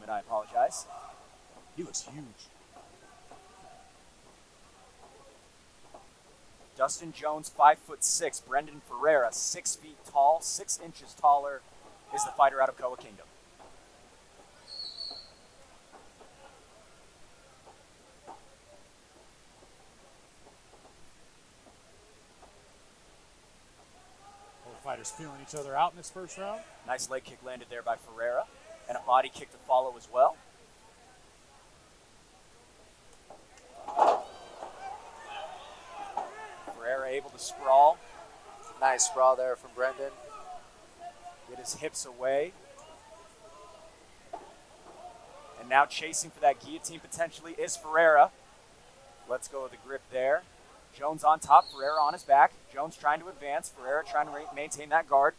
Simon, I apologize. He looks huge. Dustin Jones, 5'6". Brendan Ferreira, 6 feet tall, 6 inches taller, is the fighter out of Koa Kingdom. Both fighters feeling each other out in this first round. Nice leg kick landed there by Ferreira, and a body kick to follow as well. Ferreira able to sprawl. Nice sprawl there from Brendan. Get his hips away. And now chasing for that guillotine potentially is Ferreira. Let's go with the grip there. Jones on top, Ferreira on his back. Jones trying to advance, Ferreira trying to maintain that guard.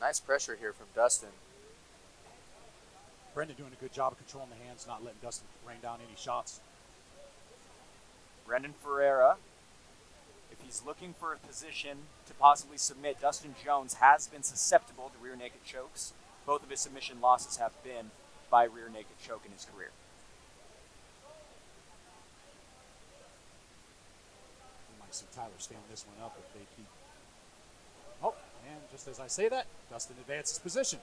Nice pressure here from Dustin. Brendan doing a good job of controlling the hands, not letting Dustin rain down any shots. Brendan Ferreira, if he's looking for a position to possibly submit, Dustin Jones has been susceptible to rear naked chokes. Both of his submission losses have been by rear naked choke in his career. You might see Tyler stand this one up if they keep. Oh, and just as I say that, Dustin advances position.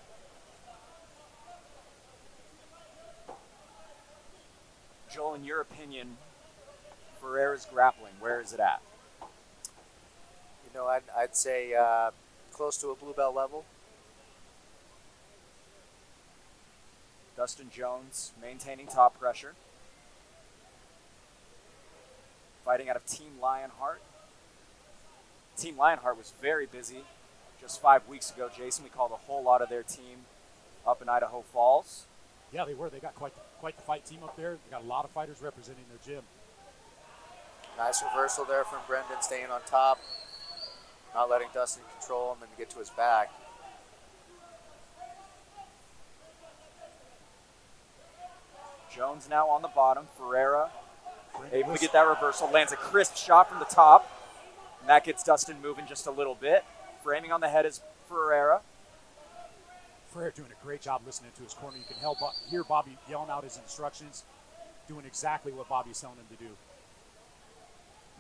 Joel, in your opinion, Ferreira's grappling, where is it at? You know, I'd say close to a blue belt level. Dustin Jones maintaining top pressure. Fighting out of Team Lionheart. Team Lionheart was very busy just 5 weeks ago, Jason. We called a whole lot of their team up in Idaho Falls. Yeah, they were. They got quite the fight team up there. They got a lot of fighters representing their gym. Nice reversal there from Brendan, staying on top, not letting Dustin control him and get to his back. Jones now on the bottom. Ferreira able to get that reversal. Lands a crisp shot from the top. And that gets Dustin moving just a little bit. Framing on the head is Ferreira. Ferreira doing a great job listening to his corner. You can hear Bobby yelling out his instructions, doing exactly what Bobby's telling him to do.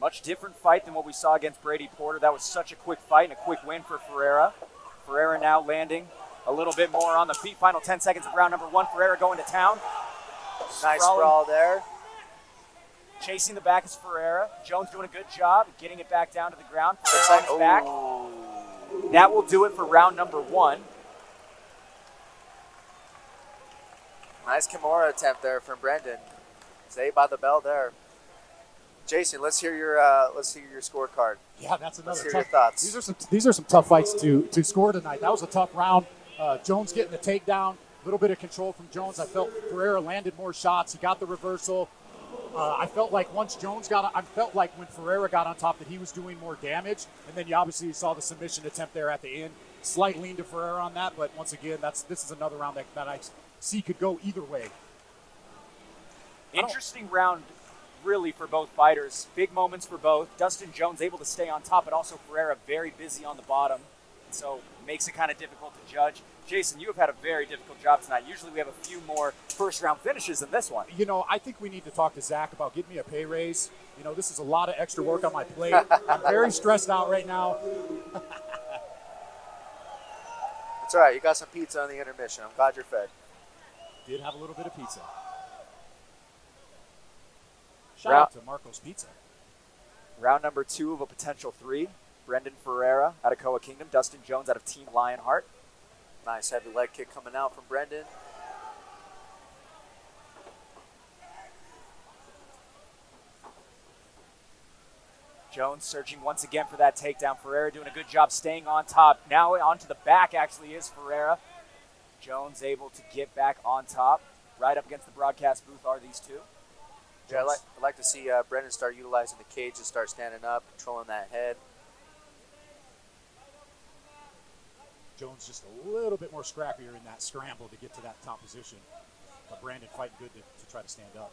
Much different fight than what we saw against Brady Porter. That was such a quick fight and a quick win for Ferreira. Ferreira now landing a little bit more on the feet. Final 10 seconds of round number 1. Ferreira going to town. Nice sprawl there. Chasing the back is Ferreira. Jones doing a good job getting it back down to the ground. Ferreira on his back. That will do it for round number 1. Nice Kimura attempt there from Brendan. Saved by the bell there. Jason, let's hear your scorecard. Yeah, that's another. Let's hear your thoughts. These are some tough fights to score tonight. That was a tough round. Jones getting the takedown, a little bit of control from Jones. I felt Ferreira landed more shots. He got the reversal. I felt like when Ferreira got on top that he was doing more damage. And then you obviously saw the submission attempt there at the end. Slight lean to Ferreira on that, but once again, this is another round that I see could go either way. Interesting round, really, for both fighters. Big moments for both. Dustin Jones able to stay on top, but also Ferreira very busy on the bottom. So makes it kind of difficult to judge. Jason, you have had a very difficult job tonight. Usually we have a few more first-round finishes than this one. You know, I think we need to talk to Zach about getting me a pay raise. You know, this is a lot of extra work on my plate. I'm very stressed out right now. It's all right. You got some pizza on the intermission. I'm glad you're fed. Did have a little bit of pizza. Shout out to Marco's Pizza. Round number 2 of a potential 3. Brendan Ferreira out of Koa Kingdom. Dustin Jones out of Team Lionheart. Nice heavy leg kick coming out from Brendan. Jones searching once again for that takedown. Ferreira doing a good job staying on top. Now onto the back actually is Ferreira. Jones able to get back on top. Right up against the broadcast booth are these two. Yeah, I'd like to see Brendan start utilizing the cage and start standing up, controlling that head. Jones just a little bit more scrappier in that scramble to get to that top position. But Brandon fighting good to try to stand up.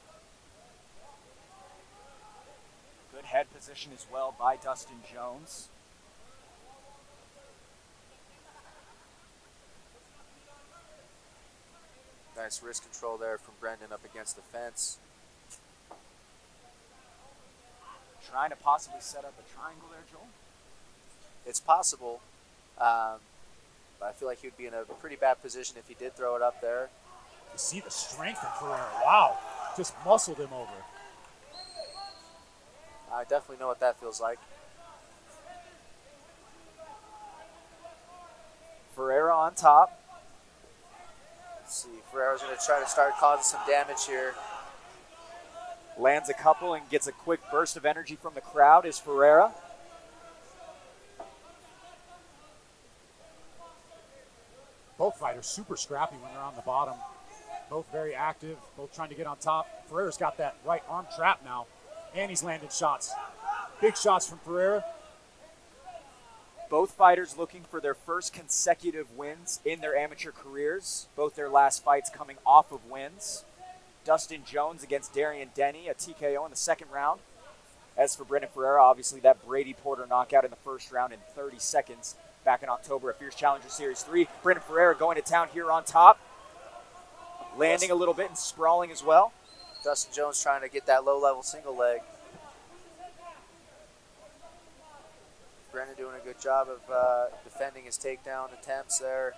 Good head position as well by Dustin Jones. Nice wrist control there from Brendan up against the fence. Trying to possibly set up a triangle there, Joel. It's possible, but I feel like he would be in a pretty bad position if he did throw it up there. You see the strength of Ferreira. Wow, just muscled him over. I definitely know what that feels like. Ferreira on top. Let's see, Ferreira's going to try to start causing some damage here. Lands a couple and gets a quick burst of energy from the crowd is Ferreira. Both fighters super scrappy when they're on the bottom. Both very active, both trying to get on top. Ferreira's got that right arm trap now, and he's landed shots. Big shots from Ferreira. Both fighters looking for their first consecutive wins in their amateur careers. Both their last fights coming off of wins. Dustin Jones against Darian Denny, a TKO in the second round. As for Brendan Ferreira, obviously that Brady Porter knockout in the first round in 30 seconds back in October at Fierce Challenger Series 3. Brendan Ferreira going to town here on top. Landing a little bit and sprawling as well. Dustin Jones trying to get that low-level single leg. Brendan doing a good job of defending his takedown attempts there.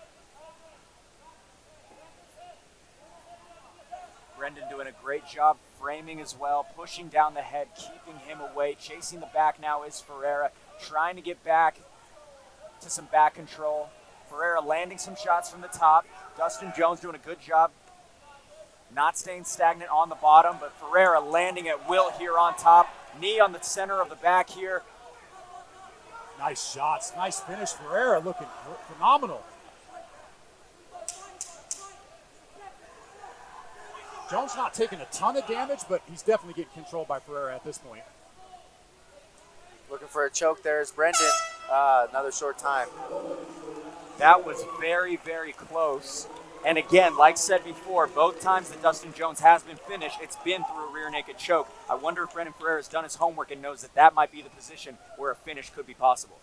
Brendan doing a great job framing as well, pushing down the head, keeping him away. Chasing the back now is Ferreira, trying to get back to some back control. Ferreira landing some shots from the top. Dustin Jones doing a good job not staying stagnant on the bottom, but Ferreira landing at will here on top. Knee on the center of the back here. Nice shots, nice finish. Ferreira looking phenomenal. Jones not taking a ton of damage, but he's definitely getting controlled by Ferreira at this point. Looking for a choke there is Brendan. Another short time. That was very, very close. And again, like said before, both times that Dustin Jones has been finished, it's been through a rear naked choke. I wonder if Brendan Ferreira has done his homework and knows that that might be the position where a finish could be possible.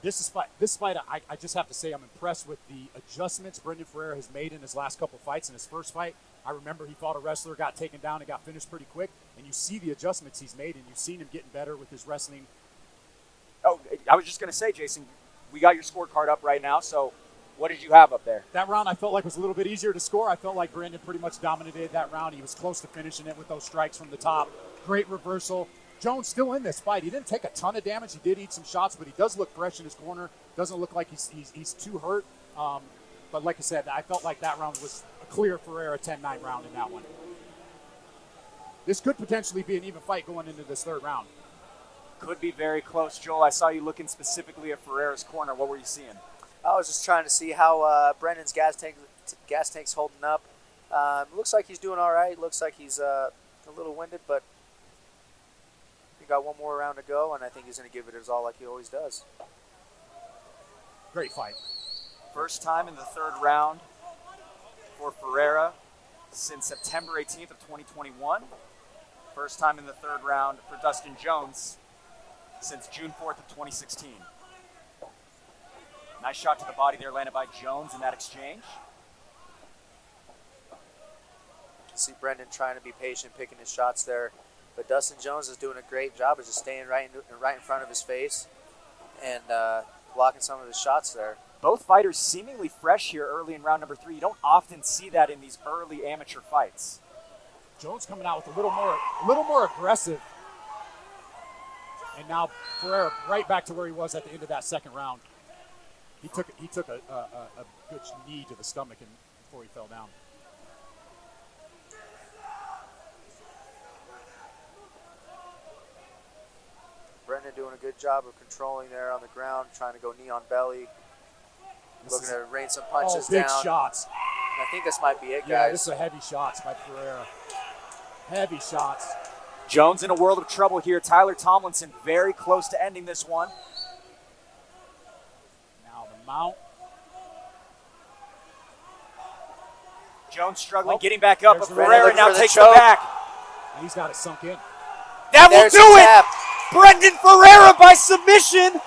This fight, I just have to say I'm impressed with the adjustments Brendan Ferreira has made in his last couple fights. In his first fight, I remember he fought a wrestler, got taken down, and got finished pretty quick. And you see the adjustments he's made, and you've seen him getting better with his wrestling. Oh, I was just going to say, Jason, we got your scorecard up right now, so what did you have up there? That round I felt like was a little bit easier to score. I felt like Brendan pretty much dominated that round. He was close to finishing it with those strikes from the top. Great reversal. Jones still in this fight. He didn't take a ton of damage. He did eat some shots, but he does look fresh in his corner. Doesn't look like he's too hurt. But like I said, I felt like that round was a clear Ferreira 10-9 round in that one. This could potentially be an even fight going into this third round. Could be very close. Joel, I saw you looking specifically at Ferreira's corner. What were you seeing? I was just trying to see how Brendan's gas tank's holding up. Looks like he's doing all right. Looks like he's a little winded, but he got one more round to go, and I think he's going to give it his all like he always does. Great fight. First time in the third round for Ferreira since September 18th of 2021. First time in the third round for Dustin Jones since June 4th of 2016. Nice shot to the body there landed by Jones in that exchange. See Brendan trying to be patient, picking his shots there. But Dustin Jones is doing a great job of just staying right in front of his face and blocking some of his shots there. Both fighters seemingly fresh here early in round number 3. You don't often see that in these early amateur fights. Jones coming out with a little more aggressive. And now Ferreira right back to where he was at the end of that second round. He took a good knee to the stomach before he fell down. Brendan doing a good job of controlling there on the ground, trying to go knee on belly. Looking to rain some punches big down. Shots. And I think this might be it, guys. Yeah, this is heavy shots by Ferreira. Heavy shots. Jones in a world of trouble here. Tyler Tomlinson very close to ending this one. Now the mount. Jones struggling, getting back up, but Brendan Ferreira looking now for the takes choke. the back. He's got it sunk in. That will There's do the it! tap. Brendan Ferreira by submission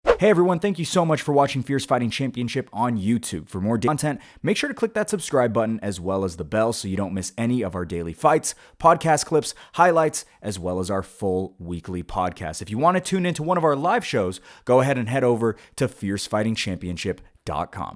Hey everyone, thank you so much for watching Fierce Fighting Championship on YouTube. For more content, make sure to click that subscribe button as well as the bell so you don't miss any of our daily fights, podcast clips, highlights, as well as our full weekly podcast. If you want to tune into one of our live shows, go ahead and head over to fiercefightingchampionship.com.